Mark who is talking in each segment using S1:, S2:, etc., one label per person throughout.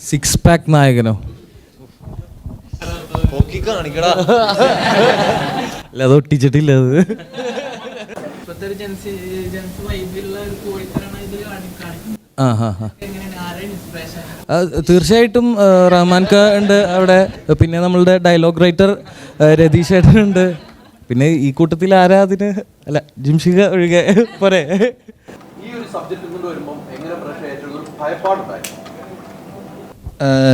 S1: Six pack നായകനോ?
S2: കാണിക്കടാ.
S1: അല്ല, അത് ഒട്ടിച്ചിട്ടില്ല. അത് തീർച്ചയായിട്ടും റഹ്മാൻ ഖാ ഉണ്ട് അവിടെ. പിന്നെ നമ്മളുടെ ഡയലോഗ് റൈറ്റർ രതീഷ് ഏട്ടനുണ്ട്. പിന്നെ ഈ കൂട്ടത്തിൽ ആരാ അതിന്? അല്ല, ജിംഷിക ഒഴികെ പോരെ.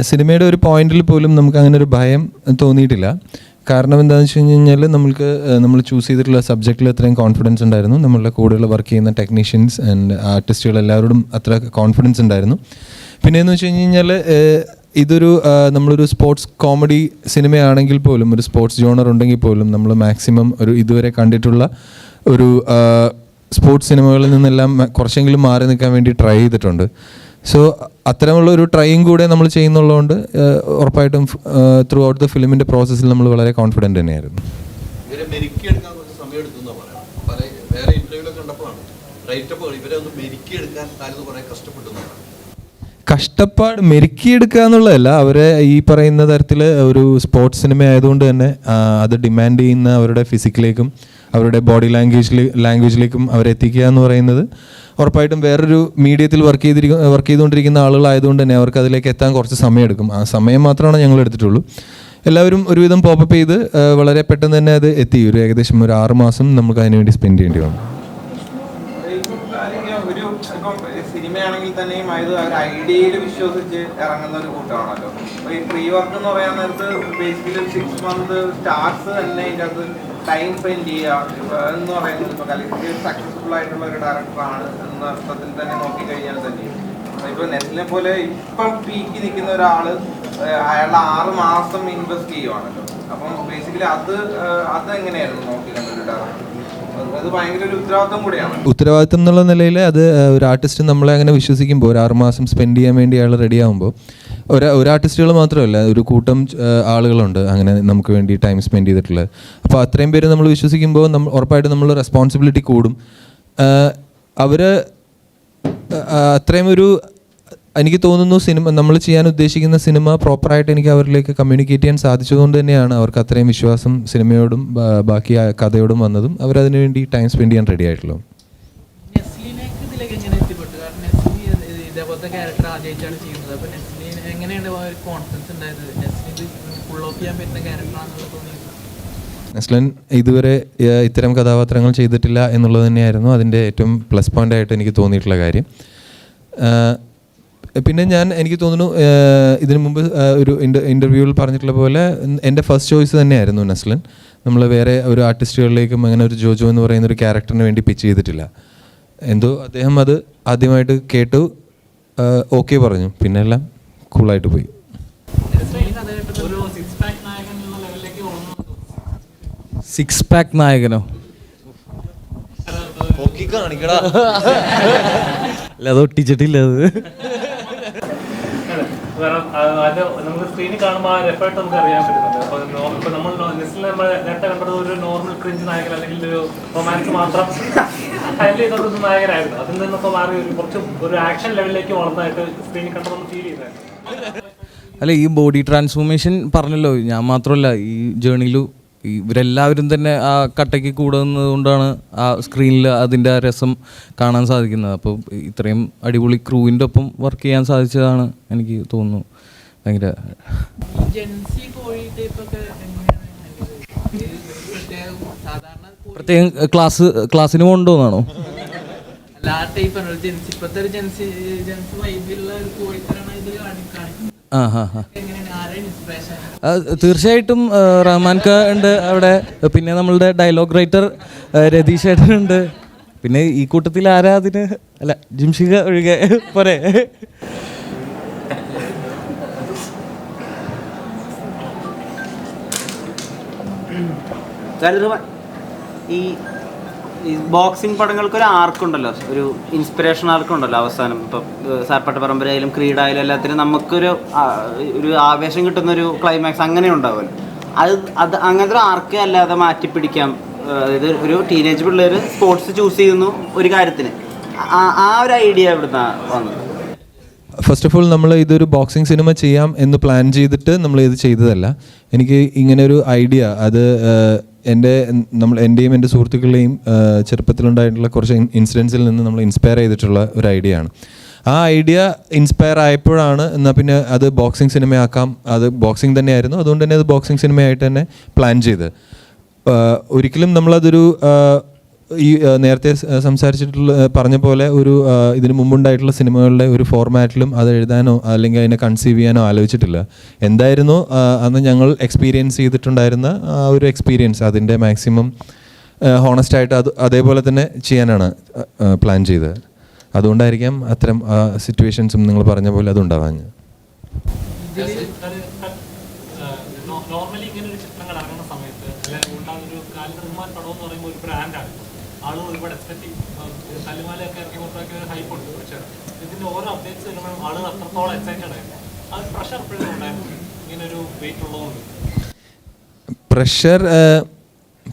S3: സിനിമയുടെ ഒരു പോയിന്റിൽ പോലും നമുക്ക് അങ്ങനെ ഒരു ഭയം തോന്നിയിട്ടില്ല. കാരണം എന്താണെന്ന് വെച്ച് കഴിഞ്ഞാൽ നമ്മൾ ചൂസ് ചെയ്തിട്ടുള്ള സബ്ജക്റ്റിൽ അത്രയും കോൺഫിഡൻസ് ഉണ്ടായിരുന്നു. നമ്മളുടെ കൂടെയുള്ള വർക്ക് ചെയ്യുന്ന ടെക്നീഷ്യൻസ് ആൻഡ് ആർട്ടിസ്റ്റുകൾ എല്ലാവരോടും അത്ര കോൺഫിഡൻസ് ഉണ്ടായിരുന്നു. പിന്നെയെന്ന് വെച്ച് കഴിഞ്ഞാൽ ഇതൊരു നമ്മളൊരു സ്പോർട്സ് കോമഡി സിനിമയാണെങ്കിൽ പോലും, ഒരു സ്പോർട്സ് ജോണർ ഉണ്ടെങ്കിൽ പോലും, നമ്മൾ മാക്സിമം ഒരു ഇതുവരെ കണ്ടിട്ടുള്ള ഒരു സ്പോർട്സ് സിനിമകളിൽ നിന്നെല്ലാം കുറച്ചെങ്കിലും മാറി നിൽക്കാൻ വേണ്ടി ട്രൈ ചെയ്തിട്ടുണ്ട്. സോ അത്തരമുള്ള ഒരു ട്രൈയും കൂടെ നമ്മൾ ചെയ്യുന്നുള്ളതുകൊണ്ട് ഉറപ്പായിട്ടും ത്രൂ ഔട്ട് ദ ഫിലിമിൻ്റെ പ്രോസസ്സിൽ നമ്മൾ വളരെ കോൺഫിഡൻറ്റ് തന്നെയായിരുന്നു. കഷ്ടപ്പാട് മെരുക്കിയെടുക്കുക എന്നുള്ളതല്ല, അവരെ ഈ പറയുന്ന തരത്തിൽ ഒരു സ്പോർട്സ് സിനിമ ആയതുകൊണ്ട് തന്നെ അത് ഡിമാൻഡ് ചെയ്യുന്ന അവരുടെ ഫിസിക്കിലേക്കും അവരുടെ ബോഡി ലാംഗ്വേജിലേക്കും അവരെത്തിക്കുക എന്ന് പറയുന്നത് ഉറപ്പായിട്ടും വേറൊരു മീഡിയത്തിൽ വർക്ക് ചെയ്തുകൊണ്ടിരിക്കുന്ന ആളുകളായതുകൊണ്ട് തന്നെ അവർക്ക് അതിലേക്ക് എത്താൻ കുറച്ച് സമയമെടുക്കും. ആ സമയം മാത്രമാണ് ഞങ്ങൾ എടുത്തിട്ടുള്ളൂ. എല്ലാവരും ഒരുവിധം പോപ്പപ്പ് ചെയ്ത് വളരെ പെട്ടെന്ന് തന്നെ അത് എത്തി. ഏകദേശം ഒരു 6 മാസം നമുക്ക് അതിനുവേണ്ടി സ്പെൻഡ് ചെയ്യേണ്ടി വന്നു.
S4: സിനിമയാണെങ്കിൽ തന്നെയും അത് ഒരു ഐഡിയയിൽ വിശ്വസിച്ച് ഇറങ്ങുന്ന ഒരു കൂട്ടമാണല്ലോ. അപ്പോൾ ഈ പ്രീ വർക്ക് എന്ന് പറയാൻ നേരത്ത് ബേസിക്കലി 6 മന്ത് സ്റ്റാർസ് തന്നെ ഇതിൻ്റെ അകത്ത് ടൈം സ്പെൻഡ് ചെയ്യുക എന്ന് പറയുന്നത് ഇപ്പോൾ കലക്ടീവ് സക്സസ്ഫുൾ ആയിട്ടുള്ള ഒരു ഡയറക്ടറാണ് എന്ന അർത്ഥത്തിൽ തന്നെ നോക്കിക്കഴിഞ്ഞാൽ തന്നെ ഇപ്പോൾ നെസ്ലിനെ പോലെ ഇപ്പം പീക്കി നിൽക്കുന്ന ഒരാൾ അയാളുടെ 6 മാസം ഇൻവെസ്റ്റ് ചെയ്യുവാണല്ലോ. അപ്പം ബേസിക്കലി അത് എങ്ങനെയായിരുന്നു നോക്കിയിരുന്നത് ഒരു ഡയറക്ടർ? അത് ഭയങ്കര ഒരു ഉത്തരവാദിത്വം കൂടിയാണ്.
S3: ഉത്തരവാദിത്വം എന്നുള്ള നിലയിൽ അത് ഒരു ആർട്ടിസ്റ്റ് നമ്മളെ അങ്ങനെ വിശ്വസിക്കുമ്പോൾ, ഒരു 6 മാസം സ്പെൻഡ് ചെയ്യാൻ വേണ്ടി അയാൾ റെഡി ആകുമ്പോൾ, ഒരു ആർട്ടിസ്റ്റുകൾ മാത്രമല്ല, ഒരു കൂട്ടം ആളുകളുണ്ട് അങ്ങനെ നമുക്ക് വേണ്ടി ടൈം സ്പെൻഡ് ചെയ്തിട്ടുള്ളത്. അപ്പോൾ അത്രയും പേര് നമ്മൾ വിശ്വസിക്കുമ്പോൾ ഉറപ്പായിട്ടും നമ്മൾ റെസ്പോൺസിബിലിറ്റി കൂടും. അവർ അത്രയും ഒരു, എനിക്ക് തോന്നുന്നു നമ്മൾ ചെയ്യാൻ ഉദ്ദേശിക്കുന്ന സിനിമ പ്രോപ്പറായിട്ട് എനിക്ക് അവരിലേക്ക് കമ്മ്യൂണിക്കേറ്റ് ചെയ്യാൻ സാധിച്ചതുകൊണ്ട് തന്നെയാണ് അവർക്ക് അത്രയും വിശ്വാസം സിനിമയോടും ബാക്കി കഥയോടും വന്നതും അവരതിനു വേണ്ടി ടൈം സ്പെൻഡ് ചെയ്യാൻ റെഡി ആയിട്ടുള്ളൂ. നെസ്ലിൻ ഇതുവരെ ഇത്തരം കഥാപാത്രങ്ങൾ ചെയ്തിട്ടില്ല എന്നുള്ളത് തന്നെയായിരുന്നു അതിൻ്റെ ഏറ്റവും പ്ലസ് പോയിൻ്റ് ആയിട്ട് എനിക്ക് തോന്നിയിട്ടുള്ള കാര്യം. പിന്നെ എനിക്ക് തോന്നുന്നു ഇതിനു മുമ്പ് ഒരു ഇൻ്റർവ്യൂവിൽ പറഞ്ഞിട്ടുള്ള പോലെ എൻ്റെ ഫസ്റ്റ് ചോയ്സ് തന്നെയായിരുന്നു നെസ്ലിൻ. നമ്മൾ വേറെ ഒരു ആർട്ടിസ്റ്റുകളിലേക്കും അങ്ങനെ ഒരു ജോജോ എന്ന് പറയുന്ന ഒരു ക്യാരക്ടറിന് വേണ്ടി പിച്ച് ചെയ്തിട്ടില്ല. എന്തോ അദ്ദേഹം അത് ആദ്യമായിട്ട് കേട്ടു, ഓക്കെ പറഞ്ഞു, പിന്നെ എല്ലാം കൂളായിട്ട് പോയി.
S1: സിക്സ് പാക്ക് നായകനോ?
S2: കാണിക്കടാ.
S1: അല്ല, അത് ഒട്ടിച്ചിട്ടില്ല.
S5: അത് നമുക്ക് സ്ക്രീനിൽ കാണുമ്പോൾ ആ എഫേർട്ട് നമുക്ക് അറിയാൻ പറ്റുന്നുണ്ട്. അപ്പോൾ നമ്മൾ നേരത്തെ കണ്ടത് ഒരു നോർമൽ ക്രിഞ്ച് നായകൻ അല്ലെങ്കിൽ ഒരു റൊമാൻസ് മാത്രം ഹാൻഡിൽ ചെയ്തൊരു നായകനായിരുന്നു. അതിൽ നിന്നൊക്കെ മാറി ഒരു ആക്ഷൻ ലെവലിലേക്ക് വളർന്നതായിട്ട് സ്ക്രീനിൽ കണ്ടപ്പോൾ നമുക്ക് ഫീൽ ചെയ്തായിരുന്നു.
S1: അല്ല, ഈ ബോഡി ട്രാൻസ്ഫോർമേഷൻ പറഞ്ഞല്ലോ, ഞാൻ മാത്രമല്ല, ഈ ജേണിയിൽ ഇവരെല്ലാവരും തന്നെ ആ കട്ടയ്ക്ക് കൂടുന്നത് കൊണ്ടാണ് ആ സ്ക്രീനിൽ അതിൻ്റെ രസം കാണാൻ സാധിക്കുന്നത്. അപ്പോൾ ഇത്രയും അടിപൊളി ക്രൂവിൻ്റെ ഒപ്പം വർക്ക് ചെയ്യാൻ സാധിച്ചതാണ് എനിക്ക് തോന്നുന്നു ഭയങ്കര. പ്രത്യേകം ക്ലാസ്സിന് കൊണ്ടുപോകുന്നതാണോ? തീർച്ചയായിട്ടും റഹ്മാൻ ഖാ ഉണ്ട് അവിടെ. പിന്നെ നമ്മളുടെ ഡയലോഗ് റൈറ്റർ രതീഷ് ഏട്ടനുണ്ട്. പിന്നെ ഈ കൂട്ടത്തിൽ ആരാ അതിന്? അല്ല, ജിംഷിക ഒഴികെ പോരെ.
S6: ഈ ബോക്സിംഗ് പടങ്ങൾക്കൊരു ആർക്കുണ്ടല്ലോ, ഒരു ഇൻസ്പിറേഷൻ ആർക്കുണ്ടല്ലോ അവസാനം. ഇപ്പം സാർപ്പട്ട പരമ്പരയിലും ക്രീഡായാലും എല്ലാത്തിനും നമുക്കൊരു ആവേശം കിട്ടുന്നൊരു ക്ലൈമാക്സ് അങ്ങനെ ഉണ്ടാവുമല്ലോ. അത് അങ്ങനത്തെ ഒരു ആർക്കേ അല്ലാതെ മാറ്റിപ്പിടിക്കാം. അതായത് ഒരു ടീനേജ് പിള്ളേർ സ്പോർട്സ് ചൂസ് ചെയ്യുന്നു ഒരു കാര്യത്തിന്, ആ ഒരു ഐഡിയ എവിടുന്നാണ് വന്നത്?
S3: ഫസ്റ്റ് ഓഫ് ഓൾ നമ്മൾ ഇതൊരു ബോക്സിംഗ് സിനിമ ചെയ്യാം എന്ന് പ്ലാൻ ചെയ്തിട്ട് നമ്മൾ ഇത് ചെയ്തതല്ല. എനിക്ക് ഇങ്ങനെ ഒരു ഐഡിയ അത് എൻ്റെയും എൻ്റെ സുഹൃത്തുക്കളുടെയും ചെറുപ്പത്തിലുണ്ടായിട്ടുള്ള കുറച്ച് ഇൻസിഡൻസിൽ നിന്ന് നമ്മൾ ഇൻസ്പയർ ചെയ്തിട്ടുള്ള ഒരു ഐഡിയ ആണ്. ആ ഐഡിയ ഇൻസ്പയർ ആയപ്പോഴാണ് എന്നാൽ പിന്നെ അത് ബോക്സിംഗ് സിനിമയാക്കാം, അത് ബോക്സിംഗ് തന്നെയായിരുന്നു, അതുകൊണ്ട് തന്നെ അത് ബോക്സിംഗ് സിനിമയായിട്ട് തന്നെ പ്ലാൻ ചെയ്ത്. ഒരിക്കലും നമ്മളതൊരു ഈ നേരത്തെ സംസാരിച്ചിട്ടുള്ള പറഞ്ഞ പോലെ ഒരു ഇതിന് മുമ്പുണ്ടായിട്ടുള്ള സിനിമകളുടെ ഒരു ഫോർമാറ്റിലും അത് എഴുതാനോ അല്ലെങ്കിൽ അതിനെ കൺസീവ് ചെയ്യാനോ ആലോചിച്ചിട്ടില്ല. എന്തായിരുന്നു അന്ന് ഞങ്ങൾ എക്സ്പീരിയൻസ് ചെയ്തിട്ടുണ്ടായിരുന്ന ആ ഒരു എക്സ്പീരിയൻസ് അതിൻ്റെ മാക്സിമം ഹോണസ്റ്റായിട്ട് അതേപോലെ തന്നെ ചെയ്യാനാണ് പ്ലാൻ ചെയ്തത്. അതുകൊണ്ടായിരിക്കാം അത്തരം സിറ്റുവേഷൻസും നിങ്ങൾ പറഞ്ഞ പോലെ അതുണ്ടാവാൻ.
S5: നോർമലി ഇങ്ങനെ ഒരു ചിത്രങ്ങൾ ഇറങ്ങുന്ന സമയത്ത് അല്ലെങ്കിൽ ഉണ്ടാകുന്ന ഒരു കാലിദർമാൻ പടം എന്ന് പറയുമ്പോൾ ഒരു ബ്രാൻഡാണ്. ആളുകൾ ഒരുപാട് എക്സ്പെക്ട് കല്ലുമാലയൊക്കെ ഇറങ്ങിയപ്പോഴൊക്കെ ഒരു ഹൈപ്പ് ഉണ്ട്. പക്ഷേ ഇതിൻ്റെ ഓരോ അപ്ഡേറ്റ്സ് വരുമ്പോഴും ആളുകൾ അത്രത്തോളം എക്സൈറ്റഡ് ആയിരുന്നു. അത് പ്രഷർ എപ്പോഴും ഉണ്ടായിരുന്നു ഇങ്ങനെ ഒരു വെയിറ്റ് ഉള്ളതുകൊണ്ട്.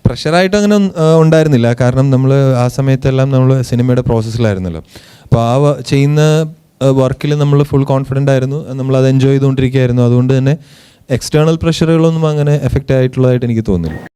S3: പ്രഷറായിട്ട് അങ്ങനെ ഉണ്ടായിരുന്നില്ല. കാരണം നമ്മൾ ആ സമയത്തെല്ലാം നമ്മൾ സിനിമയുടെ പ്രോസസ്സിലായിരുന്നല്ലോ. അപ്പോൾ ആ ചെയ്യുന്ന വർക്കിൽ നമ്മൾ ഫുൾ കോൺഫിഡൻ്റ് ആയിരുന്നു, നമ്മളത് എൻജോയ് ചെയ്തുകൊണ്ടിരിക്കുകയായിരുന്നു. അതുകൊണ്ട് തന്നെ എക്സ്റ്റേണൽ പ്രഷറുകളൊന്നും അങ്ങനെ എഫക്റ്റ് ആയിട്ടുള്ളതായിട്ട് എനിക്ക് തോന്നുന്നില്ല.